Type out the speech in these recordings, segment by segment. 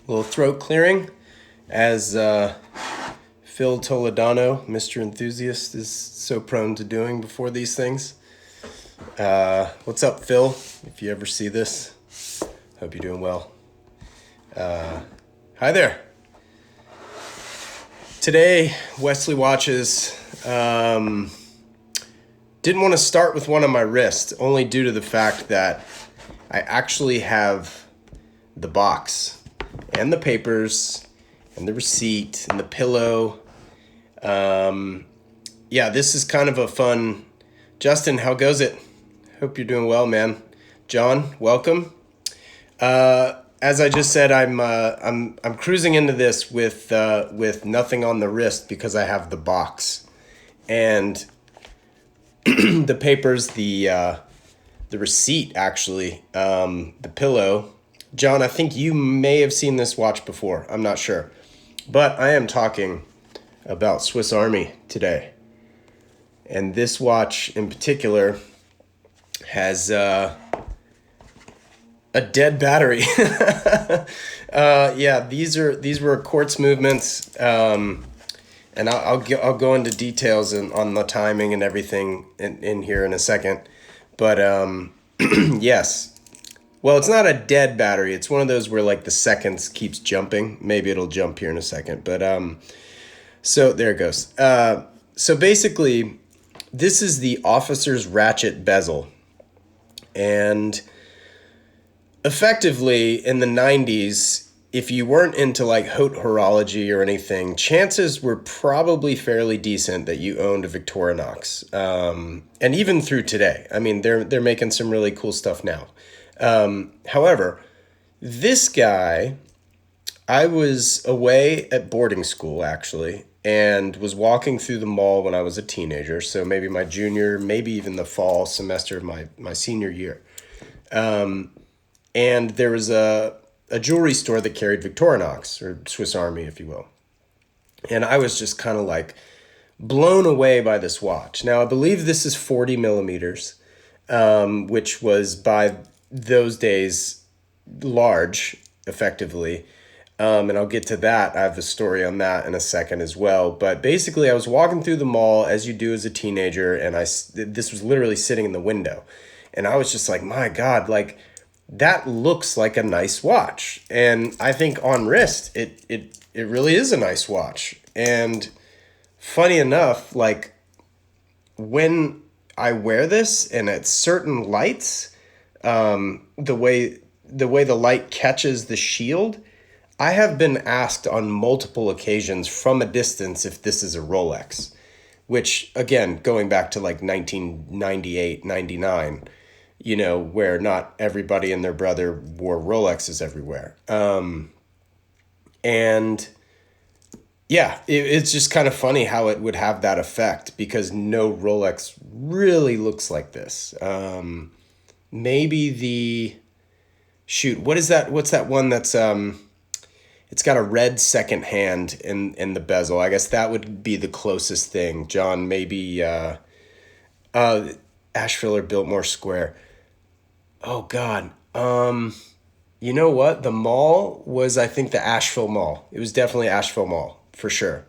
A little throat clearing as Phil Toledano, Mr. Enthusiast, is so prone to doing before these things. What's up, Phil? If you ever see this, hope you're doing well. Hi there. Today, Wesley watches. Didn't want to start with one on my wrist, only due to the fact that I actually have the box and the papers and the receipt and the pillow. Yeah, this is kind of a fun. Justin, how goes it? Hope you're doing well, man. John, welcome. As I just said, I'm cruising into this with nothing on the wrist because I have the box and the papers, the receipt actually, the pillow. John, I think you may have seen this watch before. I'm not sure, but I am talking about Swiss Army today, and this watch in particular has a dead battery. Yeah, these were quartz movements, and I'll go into details on the timing and everything in here in a second. But yes, well, it's not a dead battery. It's one of those where like the seconds keeps jumping. Maybe it'll jump here in a second. But so there it goes. So basically, this is the officer's Ratchet bezel, and effectively, in the 90s, if you weren't into like haute horology or anything, chances were probably fairly decent that you owned a Victorinox. And even through today, I mean, they're making some really cool stuff now. However, this guy, I was away at boarding school actually, and was walking through the mall when I was a teenager. So maybe my junior, maybe even the fall semester of my senior year. And there was a jewelry store that carried Victorinox, or Swiss Army, if you will. And I was just kind of like blown away by this watch. Now, I believe this is 40 millimeters, which was by those days large, effectively. And I'll get to that. I have a story on that in a second as well. But basically, I was walking through the mall, as you do as a teenager, and this was literally sitting in the window. And I was just like, my God, like, that looks like a nice watch. And I think on wrist, it really is a nice watch. And funny enough, like when I wear this and at certain lights, the way the light catches the shield, I have been asked on multiple occasions from a distance if this is a Rolex, which again, going back to like 1998, 99, you know, where not everybody and their brother wore Rolexes everywhere. And yeah, it's just kind of funny how it would have that effect because no Rolex really looks like this. Maybe what is that? What's that one that's, it's got a red second hand in the bezel. I guess that would be the closest thing. John, maybe, Asheville or Biltmore Square. Oh God. You know what? The mall was, I think, the Asheville Mall. It was definitely Asheville Mall for sure.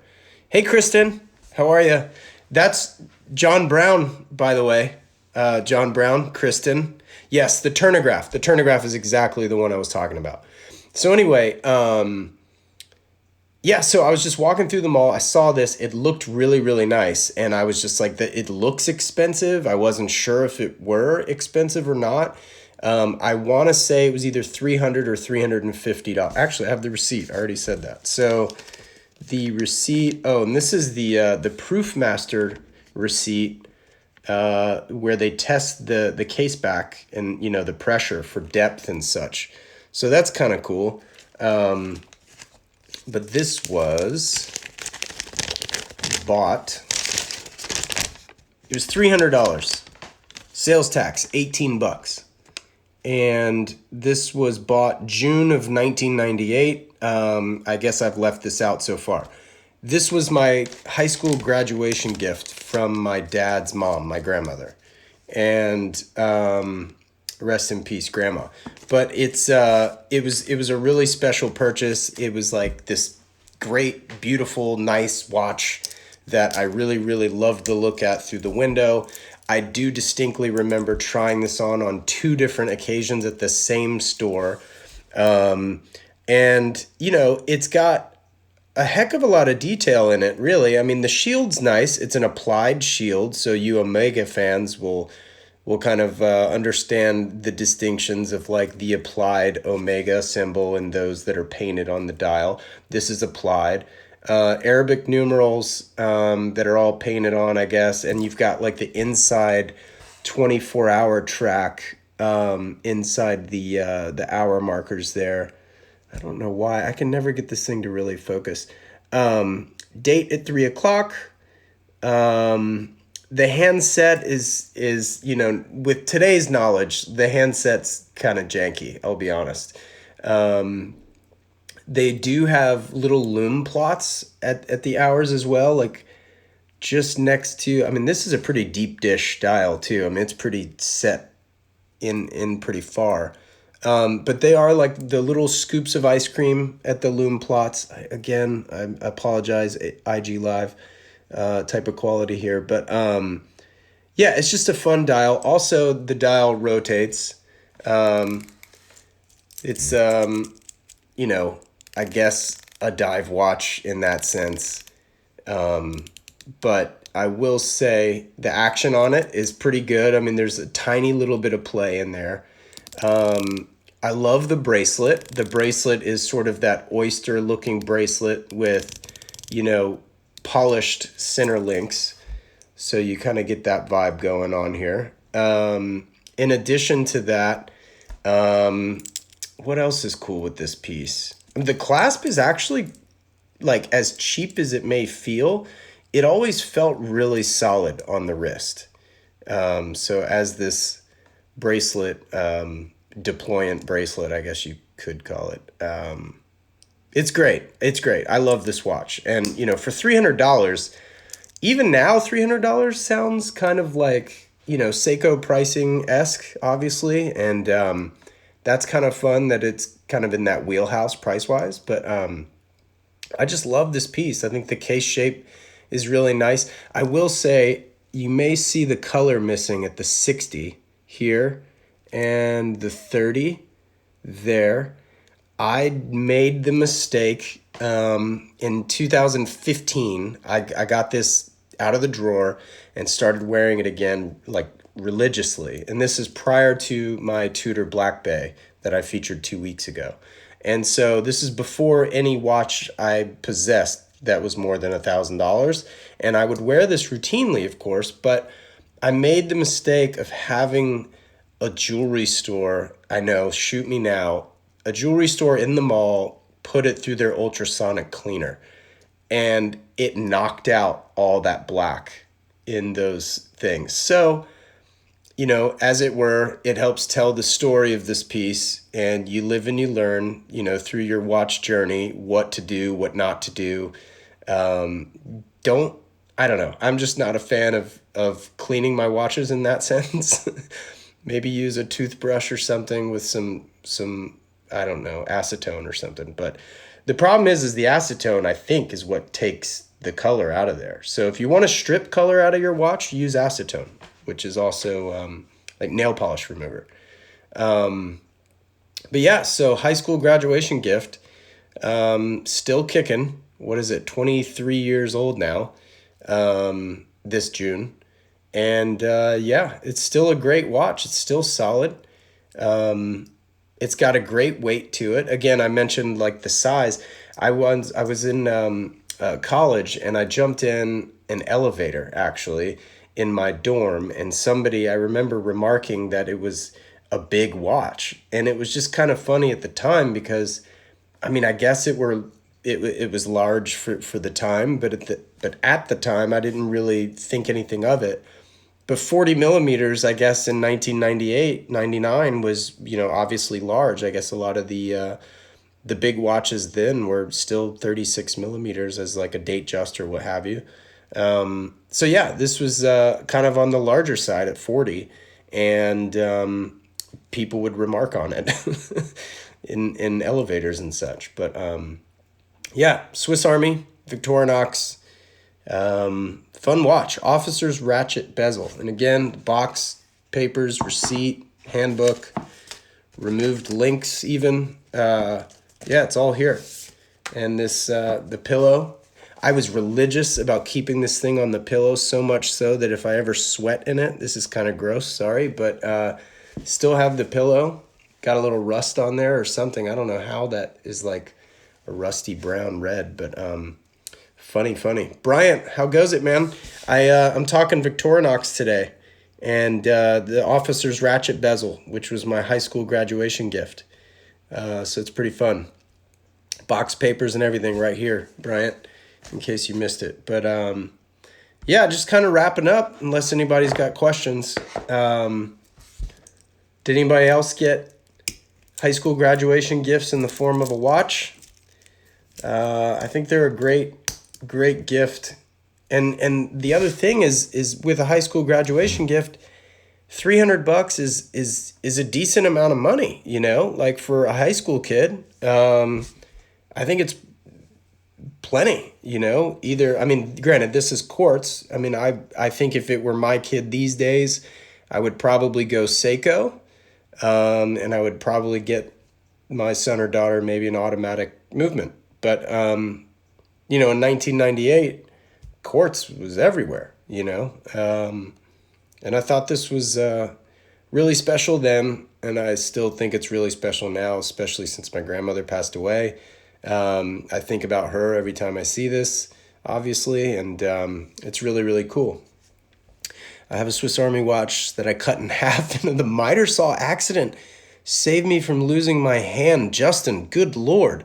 Hey, Kristen, how are you? That's John Brown, by the way. John Brown, Kristen. Yes, the Turnograph. The Turnograph is exactly the one I was talking about. So anyway, yeah, so I was just walking through the mall. I saw this. It looked really, really nice. And I was just like, it looks expensive. I wasn't sure if it were expensive or not. I want to say it was either $300 or $350. Actually, I have the receipt. I already said that. So the receipt, and this is the Proofmaster receipt where they test the case back and, you know, the pressure for depth and such. So that's kind of cool. But this was bought. It was $300. Sales tax, $18. And this was bought June of 1998. I guess I've left this out so far. This was my high school graduation gift from my dad's mom, my grandmother. And Rest in peace, Grandma. But it was a really special purchase. It was like this great, beautiful, nice watch that I really, really loved the look at through the window. I do distinctly remember trying this on two different occasions at the same store. And, you know, it's got a heck of a lot of detail in it, really. I mean, the shield's nice. It's an applied shield, so you Omega fans will kind of understand the distinctions of like the applied Omega symbol and those that are painted on the dial. This is applied. Arabic numerals that are all painted on, I guess, and you've got like the inside 24-hour track inside the hour markers there. I don't know why. I can never get this thing to really focus. Date at 3 o'clock. The handset is, you know, with today's knowledge, the handset's kind of janky, I'll be honest. They do have little lume plots at the hours as well, like just next to, I mean, this is a pretty deep dish dial too. I mean, it's pretty set in pretty far. But they are like the little scoops of ice cream at the lume plots. Again, I apologize, IG Live type of quality here. But yeah, it's just a fun dial. Also, the dial rotates. It's, you know, I guess a dive watch in that sense. But I will say the action on it is pretty good. I mean, there's a tiny little bit of play in there. I love the bracelet. The bracelet is sort of that oyster looking bracelet with, you know, polished center links. So you kind of get that vibe going on here. In addition to that, what else is cool with this piece? The clasp is actually, like, as cheap as it may feel, it always felt really solid on the wrist. So as this bracelet, deployant bracelet, I guess you could call it. It's great. It's great. I love this watch. And, you know, for $300, even now, $300 sounds kind of like, you know, Seiko pricing-esque, obviously. And that's kind of fun that it's kind of in that wheelhouse price-wise. But I just love this piece. I think the case shape is really nice. I will say you may see the color missing at the 60 here and the 30 there. I made the mistake in 2015. I got this out of the drawer and started wearing it again, like, religiously. And this is prior to my Tudor Black Bay that I featured 2 weeks ago. And so this is before any watch I possessed that was more than $1,000. And I would wear this routinely, of course, but I made the mistake of having a jewelry store, I know, shoot me now, a jewelry store in the mall put it through their ultrasonic cleaner. And it knocked out all that black in those things. So, you know, as it were, it helps tell the story of this piece, and you live and you learn, you know, through your watch journey, what to do, what not to do. I don't know. I'm just not a fan of cleaning my watches in that sense. Maybe use a toothbrush or something with some, I don't know, acetone or something. But the problem is the acetone, I think, is what takes the color out of there. So if you want to strip color out of your watch, use acetone, which is also like nail polish remover. But yeah, so high school graduation gift, still kicking. What is it? 23 years old now, this June. And yeah, it's still a great watch. It's still solid. It's got a great weight to it. Again, I mentioned like the size. I was in college, and I jumped in an elevator actually in my dorm, and somebody, I remember remarking that it was a big watch, and it was just kind of funny at the time because, I mean, I guess it was large for the time, but at the time I didn't really think anything of it. But 40 millimeters, I guess, in 1998, 99 was, you know, obviously large. I guess a lot of the big watches then were still 36 millimeters as like a Datejust or what have you. So yeah, this was kind of on the larger side at 40. And people would remark on it in elevators and such. But yeah, Swiss Army, Victorinox, fun watch. Officer's Ratchet Bezel. And again, box, papers, receipt, handbook, removed links even. Yeah, it's all here. And this, the pillow. I was religious about keeping this thing on the pillow, so much so that if I ever sweat in it, this is kind of gross, sorry, but still have the pillow. Got a little rust on there or something. I don't know how that is like a rusty brown red, but funny. Bryant, how goes it, man? I'm talking Victorinox today, and the Officer's Ratchet Bezel, which was my high school graduation gift. So it's pretty fun. Box papers and everything right here, Bryant, in case you missed it. But yeah, just kind of wrapping up, unless anybody's got questions. Did anybody else get high school graduation gifts in the form of a watch? I think they're a great gift. And the other thing is with a high school graduation gift, $300 is a decent amount of money, you know, like for a high school kid. I think it's plenty, you know, either, I mean, granted, this is quartz. I mean, I think if it were my kid these days, I would probably go Seiko, and I would probably get my son or daughter maybe an automatic movement. But, you know, in 1998, quartz was everywhere, you know, and I thought this was really special then, and I still think it's really special now, especially since my grandmother passed away. I think about her every time I see this, obviously, and it's really cool. I have a Swiss Army watch that I cut in half in the miter saw accident. Saved me from losing my hand. Justin, good Lord.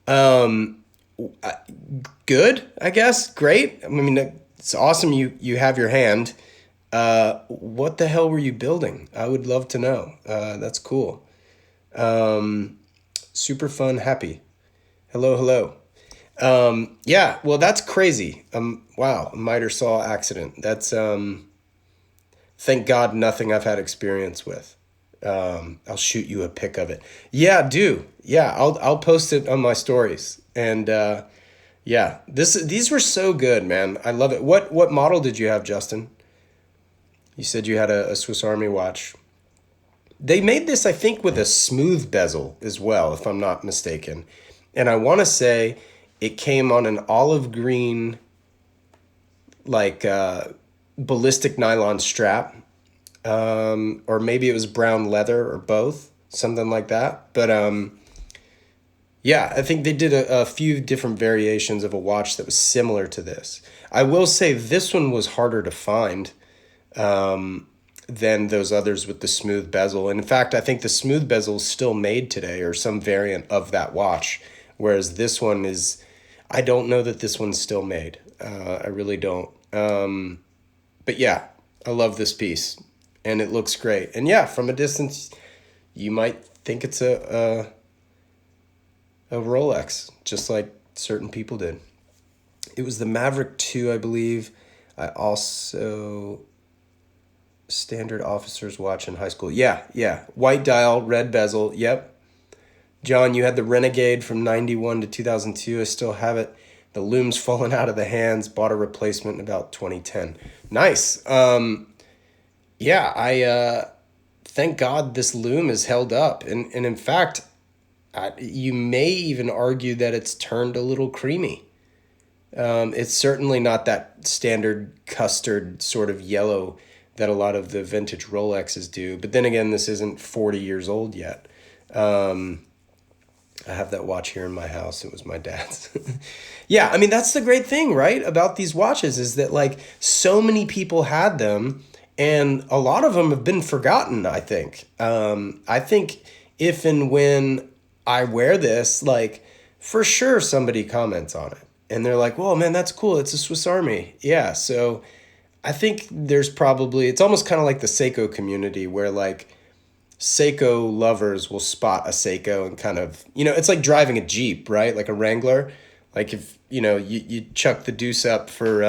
Good, I guess. Great. I mean, it's awesome you have your hand. What the hell were you building? I would love to know. That's cool. Super fun, happy. Hello. Yeah, well, that's crazy. Wow, a miter saw accident. That's, thank God, nothing I've had experience with. I'll shoot you a pic of it. Yeah, do. Yeah, I'll post it on my stories. And, yeah, these were so good, man. I love it. What model did you have, Justin? You said you had a Swiss Army watch. They made this, I think, with a smooth bezel as well, if I'm not mistaken. And I want to say it came on an olive green, like, ballistic nylon strap. Or maybe it was brown leather or both, something like that. But yeah, I think they did a few different variations of a watch that was similar to this. I will say this one was harder to find than those others with the smooth bezel. And in fact, I think the smooth bezel is still made today, or some variant of that watch, whereas this one is, I don't know that this one's still made. I really don't. But yeah, I love this piece. And it looks great. And yeah, from a distance, you might think it's a Rolex, just like certain people did. It was the Maverick 2, I believe. I also, standard officer's watch in high school. Yeah. White dial, red bezel. Yep. John, you had the Renegade from 91 to 2002. I still have it. The lume's fallen out of the hands. Bought a replacement in about 2010. Nice. Yeah, I thank God this loom is held up. And in fact, you may even argue that it's turned a little creamy. It's certainly not that standard custard sort of yellow that a lot of the vintage Rolexes do. But then again, this isn't 40 years old yet. I have that watch here in my house. It was my dad's. Yeah, I mean, that's the great thing, right, about these watches is that, like, so many people had them. And a lot of them have been forgotten, I think. I think if and when I wear this, like, for sure somebody comments on it. And they're like, whoa, man, that's cool. It's a Swiss Army. Yeah, so I think there's probably, it's almost kind of like the Seiko community where, like, Seiko lovers will spot a Seiko and kind of, you know, it's like driving a Jeep, right? Like a Wrangler. Like if, you know, you chuck the deuce up for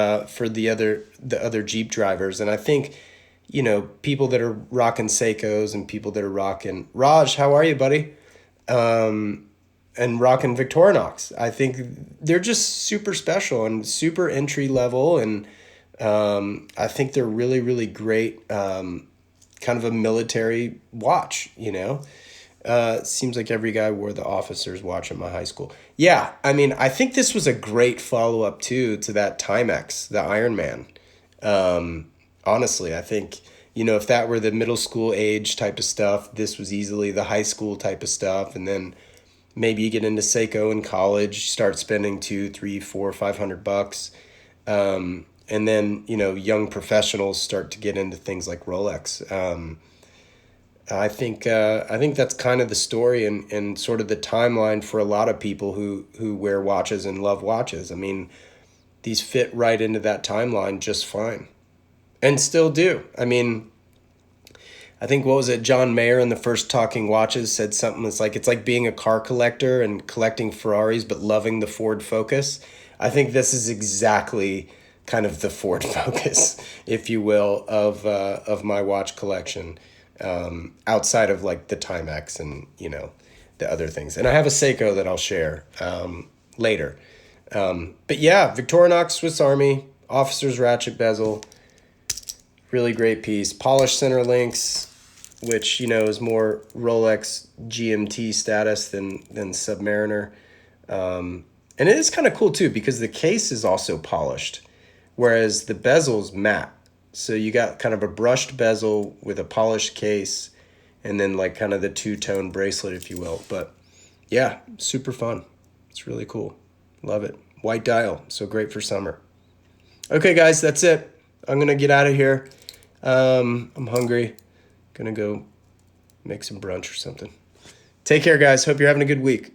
the other Jeep drivers. And I think, people that are rocking Seikos and people that are rocking Raj. How are you, buddy? And rocking Victorinox. I think they're just super special and super entry level, and I think they're really, really great. Kind of a military watch, seems like every guy wore the officer's watch at my high school. Yeah, I mean, I think this was a great follow-up too to that Timex, the Iron Man. Honestly, I think, if that were the middle school age type of stuff, this was easily the high school type of stuff. And then maybe you get into Seiko in college, start spending 2, 3, 4, $500. And then, young professionals start to get into things like Rolex. I think that's kind of the story and sort of the timeline for a lot of people who wear watches and love watches. I mean, these fit right into that timeline just fine, and still do. I mean, I think, what was it, John Mayer in the first Talking Watches said something that's like, it's like being a car collector and collecting Ferraris but loving the Ford Focus. I think this is exactly kind of the Ford Focus, if you will, of my watch collection, outside of like the Timex and the other things. And I have a Seiko that I'll share later. But yeah, Victorinox Swiss Army, Officer's Ratchet Bezel, really great piece. Polished center links, which is more Rolex GMT status than Submariner. And it is kind of cool too, because the case is also polished, whereas the bezel's matte. So you got kind of a brushed bezel with a polished case, and then like kind of the two-tone bracelet, if you will. But yeah, super fun. It's really cool. Love it. White dial, so great for summer. Okay, guys, that's it. I'm going to get out of here. I'm hungry. Gonna go make some brunch or something. Take care, guys. Hope you're having a good week.